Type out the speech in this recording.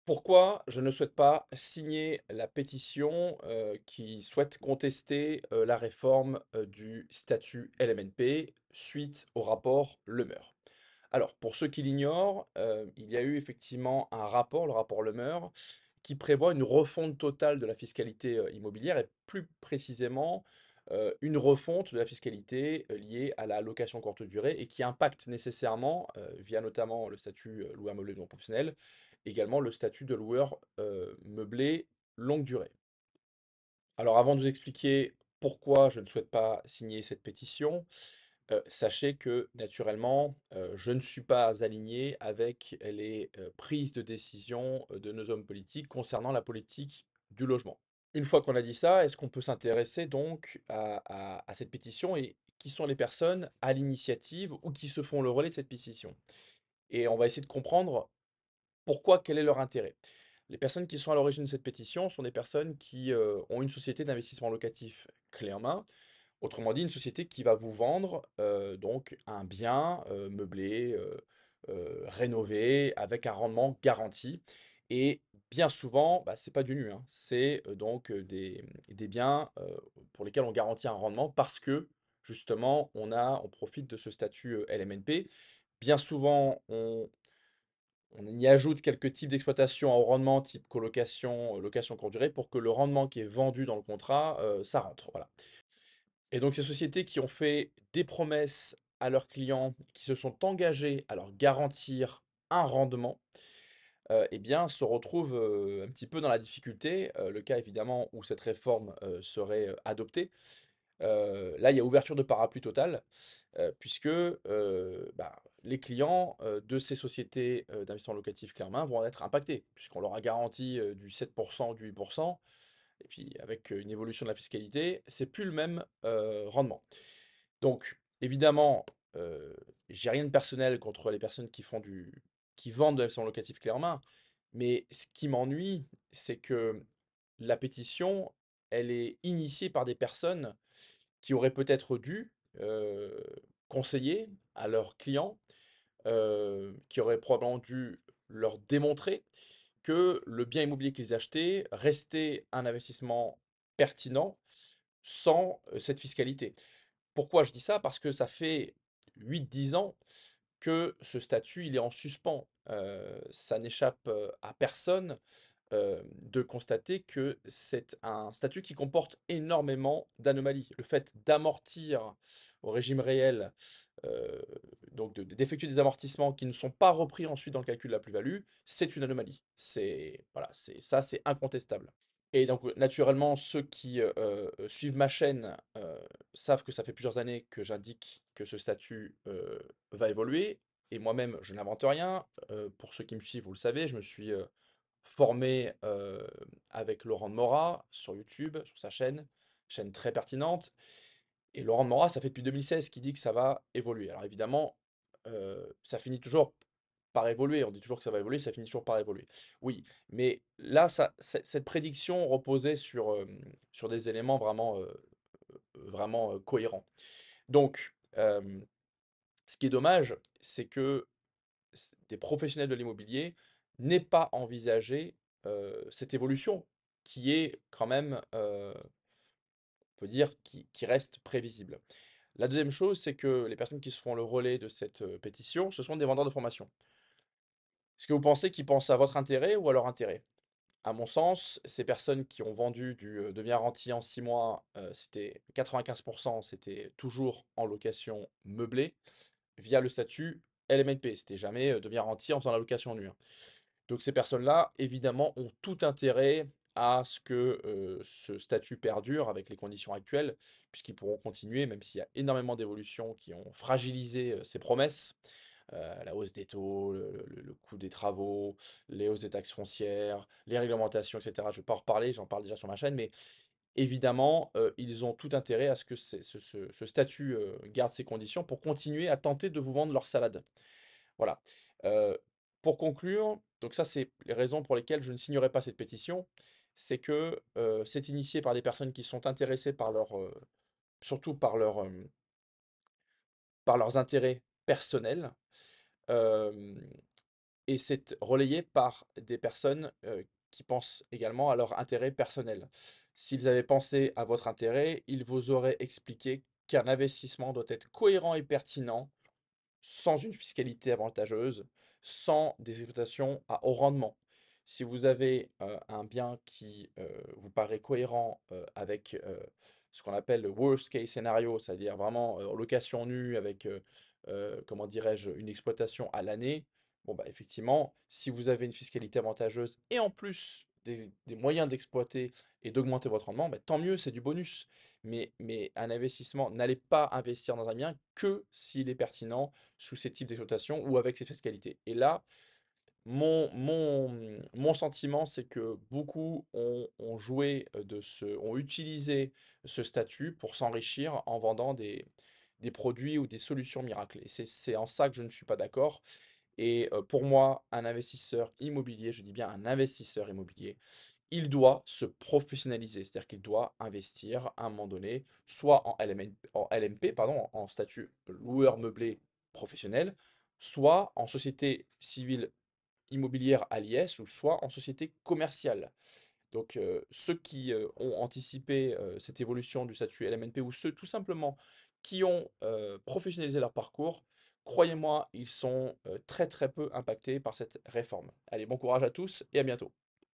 Pourquoi je ne souhaite pas signer la pétition qui souhaite contester la réforme du statut LMNP suite au rapport Lemeur? Alors, pour ceux qui l'ignorent, il y a eu effectivement un rapport, le rapport Lemeur, qui prévoit une refonte totale de la fiscalité immobilière et plus précisément une refonte de la fiscalité liée à la location courte durée et qui impacte nécessairement, via notamment le statut loueur meublé non professionnel, également le statut de loueur meublé longue durée. Alors avant de vous expliquer pourquoi je ne souhaite pas signer cette pétition, sachez que naturellement, je ne suis pas aligné avec les prises de décision de nos hommes politiques concernant la politique du logement. Une fois qu'on a dit ça, est-ce qu'on peut s'intéresser donc à cette pétition et qui sont les personnes à l'initiative ou qui se font le relais de cette pétition? Et on va essayer de comprendre pourquoi, quel est leur intérêt. Les personnes qui sont à l'origine de cette pétition sont des personnes qui ont une société d'investissement locatif clé en main. Autrement dit, une société qui va vous vendre donc un bien meublé, rénové, avec un rendement garanti. Et bien souvent, bah, c'est pas du nu, hein, c'est donc des biens pour lesquels on garantit un rendement parce que justement on profite de ce statut LMNP. Bien souvent, on y ajoute quelques types d'exploitation à haut rendement, type colocation, location courte durée, pour que le rendement qui est vendu dans le contrat, ça rentre. Voilà. Et donc ces sociétés qui ont fait des promesses à leurs clients, qui se sont engagés à leur garantir un rendement, eh bien se retrouvent un petit peu dans la difficulté. Le cas évidemment où cette réforme serait adoptée. Là, il y a ouverture de parapluie totale, puisque bah, les clients de ces sociétés d'investissement locatif clé en main vont être impactés, puisqu'on leur a garanti du 7%, du 8%. Et puis avec une évolution de la fiscalité, c'est plus le même rendement. Donc évidemment, j'ai rien de personnel contre les personnes qui vendent de l'investissement locatif clé en main, mais ce qui m'ennuie, c'est que la pétition, elle est initiée par des personnes qui auraient peut-être dû conseiller à leurs clients, qui auraient probablement dû leur démontrer que le bien immobilier qu'ils achetaient restait un investissement pertinent sans cette fiscalité. Pourquoi je dis ça? Parce que ça fait 8, 10 ans que ce statut il est en suspens. Ça n'échappe à personne de constater que c'est un statut qui comporte énormément d'anomalies. Le fait d'amortir au régime réel, euh, donc d'effectuer des amortissements qui ne sont pas repris ensuite dans le calcul de la plus-value, c'est une anomalie. Voilà, c'est incontestable. Et donc, naturellement, ceux qui suivent ma chaîne savent que ça fait plusieurs années que j'indique que ce statut va évoluer. Et moi-même, je n'invente rien. Pour ceux qui me suivent, vous le savez, je me suis formé avec Laurent de Mora sur YouTube, sur sa chaîne très pertinente. Et Laurent de Mora, ça fait depuis 2016 qu'il dit que ça va évoluer. Alors évidemment, ça finit toujours par évoluer. On dit toujours que ça va évoluer, ça finit toujours par évoluer. Oui, mais là, cette prédiction reposait sur des éléments vraiment cohérents. Donc, ce qui est dommage, c'est que des professionnels de l'immobilier n'aient pas envisagé cette évolution qui est quand même, on peut dire, qui reste prévisible. La deuxième chose, c'est que les personnes qui se font le relais de cette pétition, ce sont des vendeurs de formation. Est-ce que vous pensez qu'ils pensent à votre intérêt ou à leur intérêt? À mon sens, ces personnes qui ont vendu du devis rentier en 6 mois, c'était 95%, c'était toujours en location meublée via le statut LMNP. C'était jamais devis rentier en faisant la location nue, hein. Donc ces personnes-là, évidemment, ont tout intérêt à ce que ce statut perdure avec les conditions actuelles, puisqu'ils pourront continuer, même s'il y a énormément d'évolutions qui ont fragilisé ces promesses, la hausse des taux, le coût des travaux, les hausses des taxes foncières, les réglementations, etc. Je ne vais pas en reparler, j'en parle déjà sur ma chaîne, mais évidemment, ils ont tout intérêt à ce que ce statut garde ses conditions pour continuer à tenter de vous vendre leur salade. Voilà. Heu, pour conclure, donc ça, c'est les raisons pour lesquelles je ne signerai pas cette pétition. C'est que, c'est initié par des personnes qui sont intéressées par surtout par leurs intérêts personnels. Hem et c'est relayé par des personnes qui pensent également à leur intérêt personnel. S'ils avaient pensé à votre intérêt, ils vous auraient expliqué qu'un investissement doit être cohérent et pertinent, sans une fiscalité avantageuse, sans des exploitations à haut rendement. Si vous avez un bien qui vous paraît cohérent avec ce qu'on appelle le worst case scenario, c'est-à-dire vraiment en location nue avec, comment dirais-je, une exploitation à l'année, bon bah effectivement, si vous avez une fiscalité avantageuse et en plus des moyens d'exploiter et d'augmenter votre rendement, bah, tant mieux, c'est du bonus. Mais un investissement, n'allez pas investir dans un bien que s'il est pertinent sous ces types d'exploitation ou avec cette fiscalité. Et là, mon sentiment, c'est que beaucoup ont joué ont utilisé ce statut pour s'enrichir en vendant des produits ou des solutions miracles. Et c'est en ça que je ne suis pas d'accord. Et pour moi, un investisseur immobilier, je dis bien un investisseur immobilier, il doit se professionnaliser, c'est-à-dire qu'il doit investir à un moment donné, soit en LMP, pardon, en statut loueur meublé professionnel, soit en société civile immobilière à l'IS, ou soit en société commerciale. Donc ceux qui ont anticipé cette évolution du statut LMNP, ou ceux tout simplement qui ont professionnalisé leur parcours, croyez-moi, ils sont très très peu impactés par cette réforme. Allez, bon courage à tous et à bientôt.